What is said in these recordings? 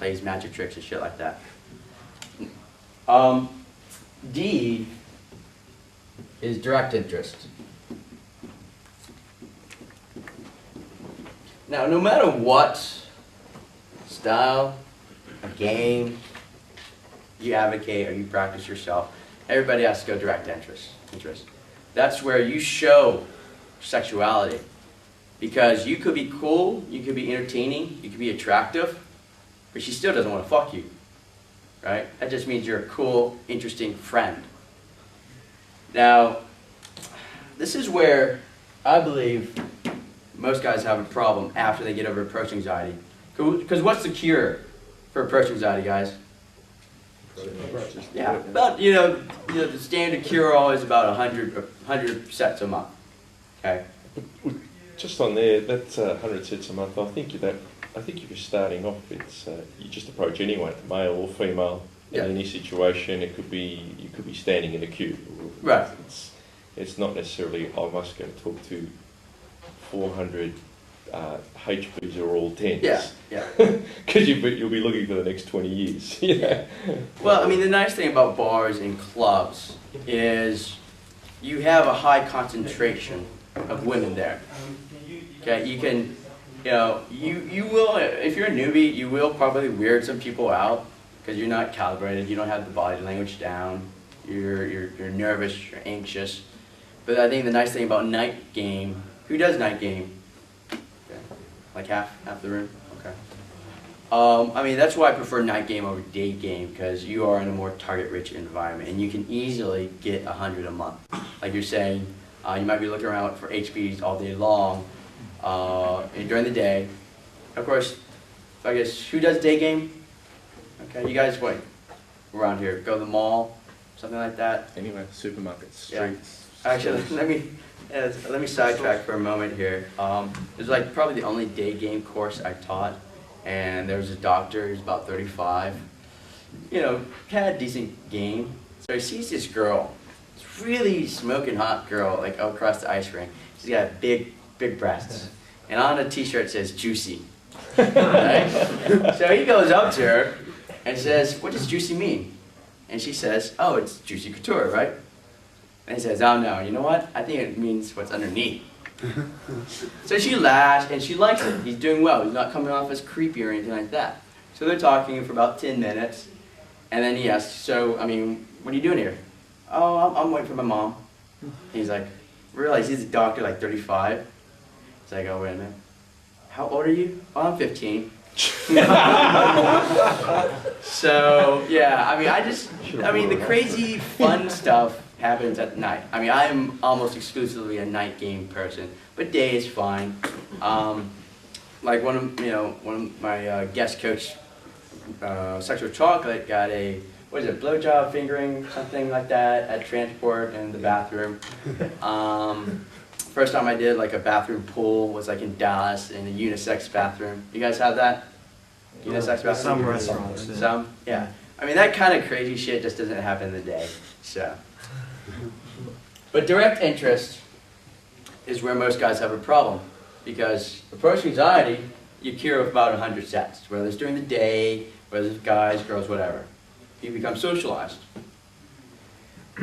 plays magic tricks and shit like that. D is direct interest. Now, no matter what style, a game you advocate or you practice yourself, everybody has to go direct interest. That's where you show sexuality. Because you could be cool, you could be entertaining, you could be attractive, but she still doesn't want to fuck you. Right? That just means you're a cool, interesting friend. Now, this is where I believe most guys have a problem after they get over approach anxiety. Because what's the cure for approach anxiety, guys? Yeah, about, the standard cure-all is about 100 sets a month. Okay? Just on there, that's 100 sets a month. I think if you're starting off, it's you just approach anyone, male or female, in any situation. It could be you could be standing in a queue. Right. It's not necessarily I must go talk to 400 HPs who are all 10s. Yeah. Because you'll be looking for the next 20 years. Yeah. Well, I mean, the nice thing about bars and clubs is you have a high concentration of women there. Okay, you can, you will, if you're a newbie, you will probably weird some people out because you're not calibrated, you don't have the body language down, you're nervous, you're anxious. But I think the nice thing about night game, who does night game? Okay. Like half the room? Okay. I mean, that's why I prefer night game over day game, because you are in a more target-rich environment, and you can easily get 100 a month. Like you're saying, you might be looking around for HPs all day long, and during the day. Of course, I guess, who does day game? Okay, you guys, wait, around here, go to the mall, something like that? Anyway, supermarkets, streets. Yeah. Actually, let me sidetrack for a moment here. It was like probably the only day game course I taught, and there was a doctor, he was about 35, had a decent game. So he sees this girl, this really smoking hot girl, like out across the ice rink. She's got big breasts, and on the t-shirt it says juicy. Right? So he goes up to her and says, "What does juicy mean?" And she says, "Oh, it's juicy couture, right?" And he says, "Oh no, you know what? I think it means what's underneath." So she laughs and she likes it. He's doing well. He's not coming off as creepy or anything like that. So they're talking for about 10 minutes. And then he asks, "So, I mean, what are you doing here?" "Oh, I'm waiting for my mom." And he's like, realize he's a doctor, like 35. He's like, "Oh, wait a minute. How old are you?" "Oh, I'm 15. So, yeah, I mean, the crazy fun stuff happens at night. I mean, I am almost exclusively a night game person, but day is fine. Like one of my guest coach, Sexual Chocolate, got a, blowjob fingering, something like that, at transport in the bathroom. First time I did like a bathroom pool was like in Dallas in a unisex bathroom. You guys have that? Unisex bathroom? Some restaurants. Yeah. Some? Yeah. I mean, that kind of crazy shit just doesn't happen in the day, so. But direct interest is where most guys have a problem, because approach anxiety, you cure with about 100 sets, whether it's during the day, whether it's guys, girls, whatever. You become socialized.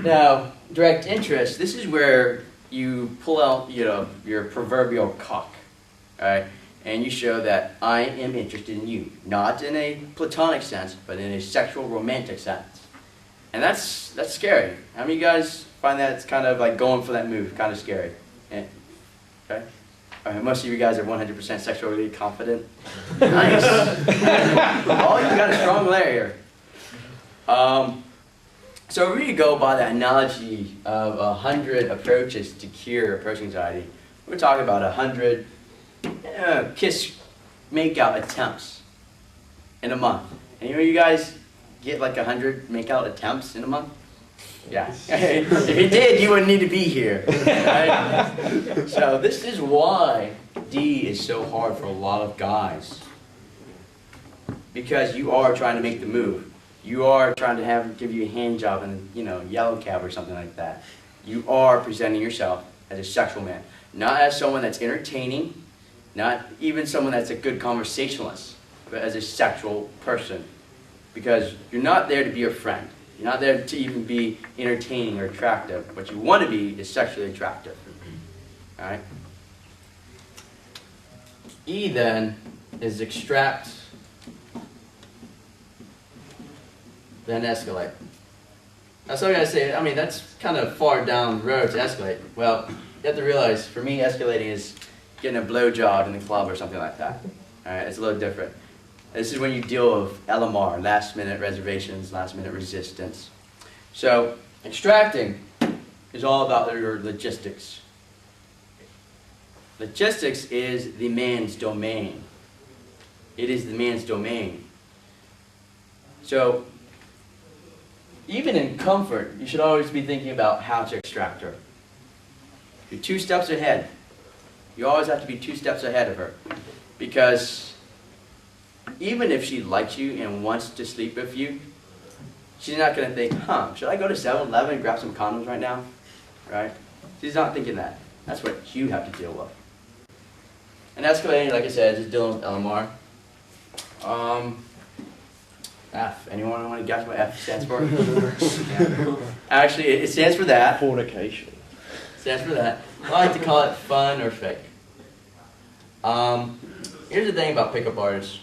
Now, direct interest, this is where you pull out, your proverbial cock, all right? And you show that I am interested in you, not in a platonic sense, but in a sexual, romantic sense. And that's scary. How many of you guys find that it's kind of like going for that move, kind of scary? Yeah. Okay? All right, most of you guys are 100% sexually confident. Nice. Oh, you got a strong layer here. So we really go by the analogy of 100 approaches to cure approach anxiety. We're talking about 100 kiss make-out attempts in a month. And you guys get like 100 make-out attempts in a month? Yeah. If you did, you wouldn't need to be here. Right? So this is why D is so hard for a lot of guys. Because you are trying to make the move. You are trying to give you a hand job in, yellow cab or something like that. You are presenting yourself as a sexual man. Not as someone that's entertaining, not even someone that's a good conversationalist, but as a sexual person. Because you're not there to be a friend. You're not there to even be entertaining or attractive. What you want to be is sexually attractive. Alright? E then is extract, then escalate. That's what I gotta say. I mean, that's kind of far down the road to escalate. Well, you have to realize, for me, escalating is getting a blowjob in the club or something like that. Alright, it's a little different. This is when you deal with LMR, last minute reservations, last minute resistance. So, extracting is all about your logistics. Logistics is the man's domain. It is the man's domain. So, even in comfort, you should always be thinking about how to extract her. You're 2 steps ahead. You always have to be 2 steps ahead of her. Because even if she likes you and wants to sleep with you, she's not going to think, should I go to 7-Eleven and grab some condoms right now? Right? She's not thinking that. That's what you have to deal with. And escalating, like I said, is dealing with LMR. F. Anyone want to guess what F stands for? Yeah. Actually, it stands for that. Fornication. It stands for that. I like to call it fun or fake. Here's the thing about pickup artists.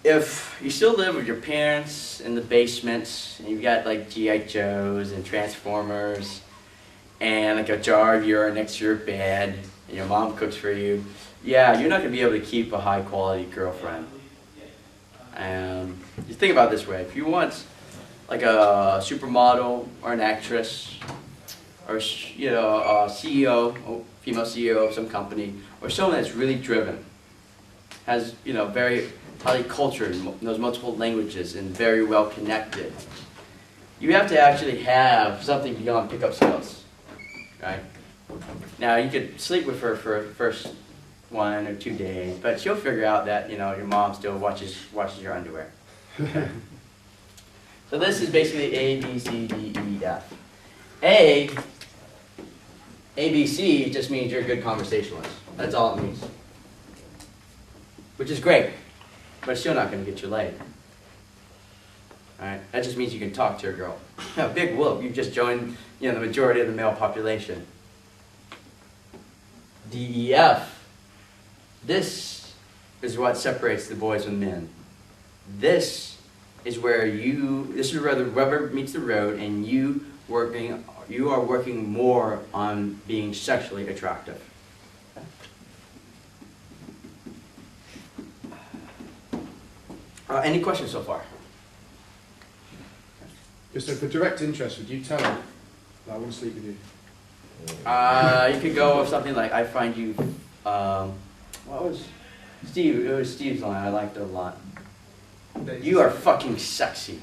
If you still live with your parents in the basement, and you've got like G.I. Joes and Transformers, and like a jar of urine next to your bed, and your mom cooks for you, yeah, you're not going to be able to keep a high quality girlfriend. Just think about it this way. If you want like a supermodel or an actress, or a CEO, female CEO of some company, or someone that's really driven, has very highly cultured, knows multiple languages, and very well connected, you have to actually have something beyond pickup skills, right? Now you could sleep with her for the first 1 or 2 days, but she'll figure out that your mom still watches your underwear. Okay? So this is basically A, B, C, D, E, F. A, ABC just means you're a good conversationalist. That's all it means. Which is great, but it's still not going to get you laid. Alright, that just means you can talk to a girl. Big whoop, you've just joined the majority of the male population. DEF. This is what separates the boys from men. This is where the rubber meets the road, and you are working more on being sexually attractive. Any questions so far? So for direct interest, would you tell her that I want to sleep with you? You could go with something like, I find you, what was Steve? It was Steve's line. I liked it a lot. You are fucking sexy.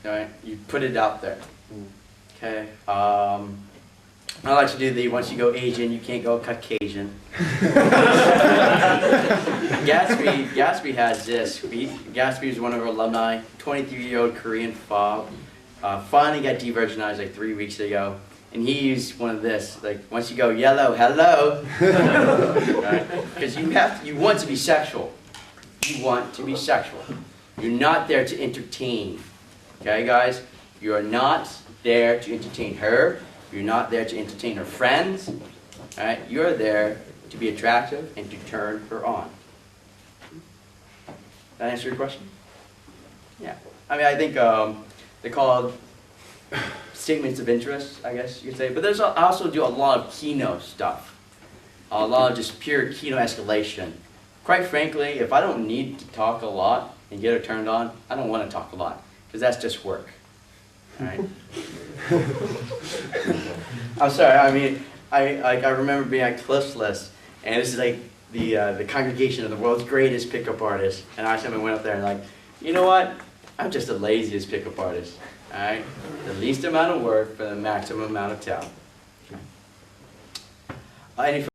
Alright, you put it out there. Okay. I like to do the once you go Asian, you can't go Caucasian. Gatsby has this. Gatsby is one of our alumni, 23-year-old Korean fob. Finally got de-virginized like 3 weeks ago. And he used one of this, like once you go yellow, hello. Right? Because you want to be sexual. You want to be sexual. You're not there to entertain. Okay, guys? You are not there to entertain her. You're not there to entertain her friends. All right? You're there to be attractive and to turn her on. That answer your question? Yeah. I mean, I think they're called statements of interest, I guess you could say. But I also do a lot of keynote stuff. A lot of just pure keynote escalation. Quite frankly, if I don't need to talk a lot and get her turned on, I don't want to talk a lot, because that's just work. All right? I'm sorry. I mean, I remember being at Cliffsless, and this is like the congregation of the world's greatest pickup artists, and I went up there and like, you know what? I'm just the laziest pickup artist. All right, the least amount of work for the maximum amount of talent. Any